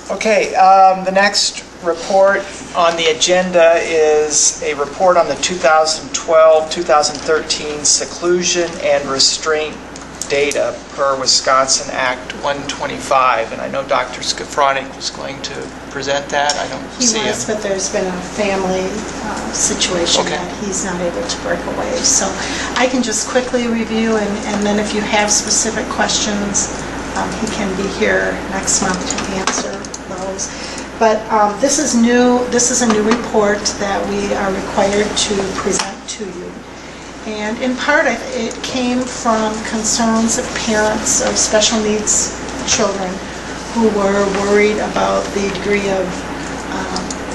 Okay, the next report on the agenda is a report on the 2012-2013 seclusion and restraint data per Wisconsin Act 125. And I know Dr. Skafronic was going to present that. I don't see him. He was, but there's been a family situation that he's not able to break away. So I can just quickly review, and then if you have specific questions, he can be here next month to answer those. But this is new. This is a new report that we are required to present to you. And in part, it came from concerns of parents of special needs children who were worried about the degree of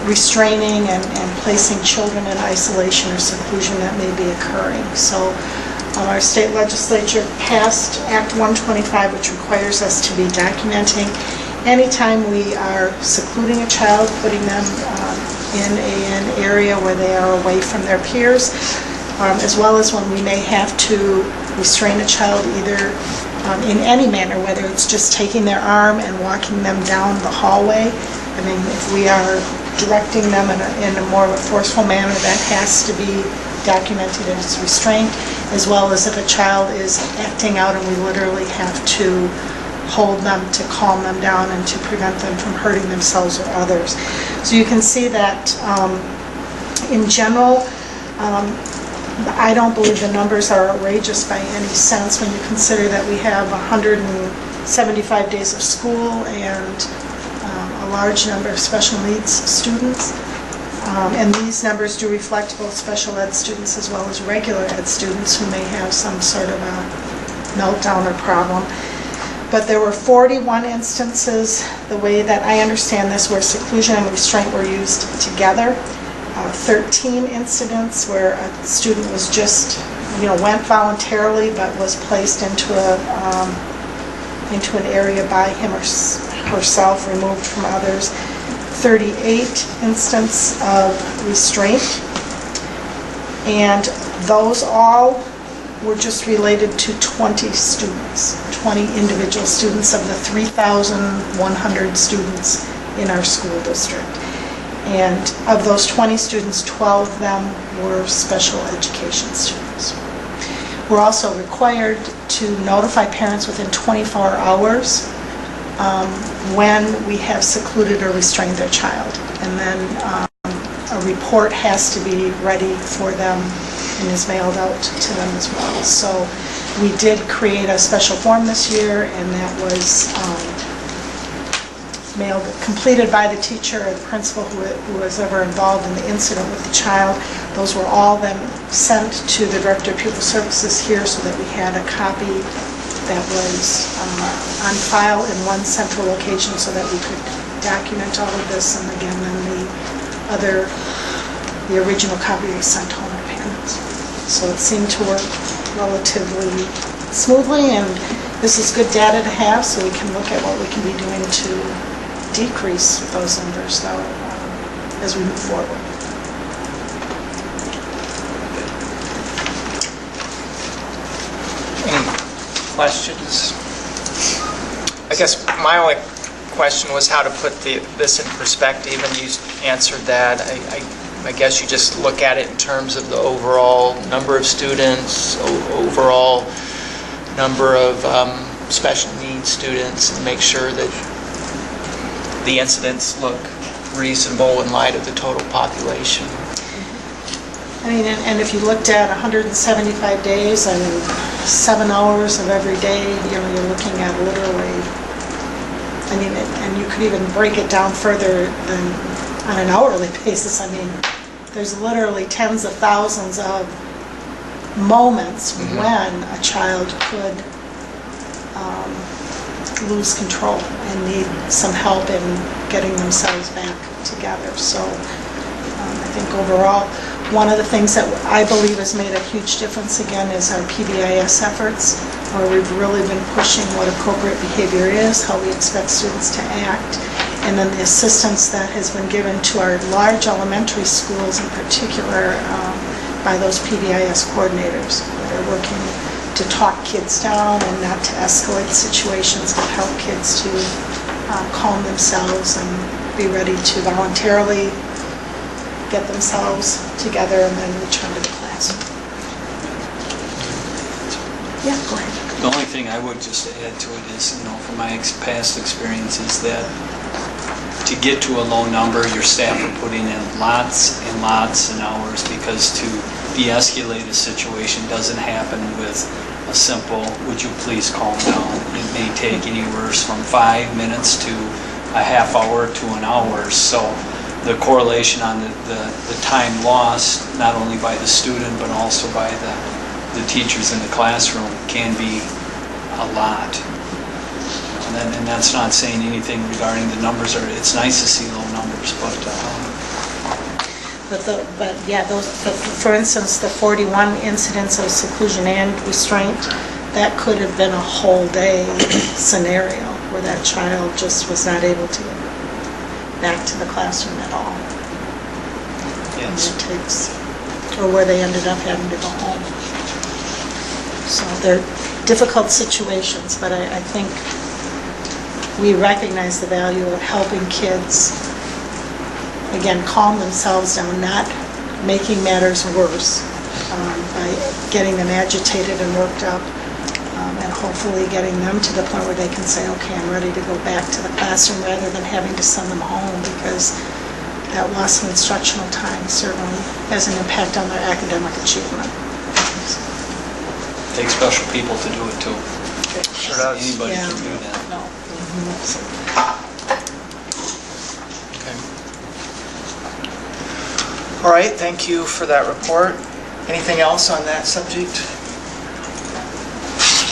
restraining and placing children in isolation or seclusion that may be occurring. So our state legislature passed Act 125, which requires us to be documenting anytime we are secluding a child, putting them in an area where they are away from their peers, as well as when we may have to restrain a child either in any manner, whether it's just taking their arm and walking them down the hallway. I mean, if we are directing them in a more of a forceful manner, that has to be documented as restraint, as well as if a child is acting out and we literally have to hold them to calm them down and to prevent them from hurting themselves or others. So you can see that in general, I don't believe the numbers are outrageous by any sense when you consider that we have 175 days of school and a large number of special needs students. And these numbers do reflect both special ed students as well as regular ed students who may have some sort of a meltdown or problem. But there were 41 instances, the way that I understand this, where seclusion and restraint were used together. 13 incidents where a student was just, went voluntarily but was placed into an area by him or herself, removed from others. 38 instances of restraint, and those all were just related to 20 students, 20 individual students of the 3,100 students in our school district. And of those 20 students, 12 of them were special education students. We're also required to notify parents within 24 hours when we have secluded or restrained their child. And then a report has to be ready for them and is mailed out to them as well. So we did create a special form this year, and that was completed by the teacher or the principal who was ever involved in the incident with the child. Those were all then sent to the Director of Pupil Services here so that we had a copy that was on file in one central location so that we could document all of this. And again, then the original copy was sent home to parents. So it seemed to work relatively smoothly, and this is good data to have so we can look at what we can be doing to decrease those numbers though as we move forward. Any questions? I guess my only question was how to put this in perspective, and you answered that. I guess you just look at it in terms of the overall number of students, overall number of special needs students, and make sure that the incidents look reasonable in light of the total population. I mean, and if you looked at 175 days and 7 hours of every day, you're looking at literally, I mean, and you could even break it down further than on an hourly basis. I mean, there's literally tens of thousands of moments when a child could lose control and need some help in getting themselves back together. So I think overall, one of the things that I believe has made a huge difference again is our PBIS efforts, where we've really been pushing what appropriate behavior is, how we expect students to act, and then the assistance that has been given to our large elementary schools in particular by those PBIS coordinators. They're working to talk kids down and not to escalate situations, but help kids to calm themselves and be ready to voluntarily get themselves together and then return to the classroom. Yeah, go ahead. The only thing I would just add to it is, from my past experiences, that to get to a low number, your staff are putting in lots and lots and hours, because to de-escalate a situation doesn't happen with a simple, would you please calm down? It may take anywhere from 5 minutes to a half hour to an hour. So the correlation on the time lost, not only by the student, but also by the teachers in the classroom, can be a lot. And that's not saying anything regarding the numbers. It's nice to see low numbers, but for instance, the 41 incidents of seclusion and restraint, that could have been a whole day scenario where that child just was not able to get back to the classroom at all. yes. Or where they ended up having to go home. So they're difficult situations, but I think we recognize the value of helping kids, again, calm themselves down, not making matters worse by getting them agitated and worked up, and hopefully getting them to the point where they can say, okay, I'm ready to go back to the classroom, rather than having to send them home, because that loss of instructional time certainly has an impact on their academic achievement. It takes special people to do it too. Sure does. Anybody Yeah. can do that. No. Okay. All right, thank you for that report. Anything else on that subject?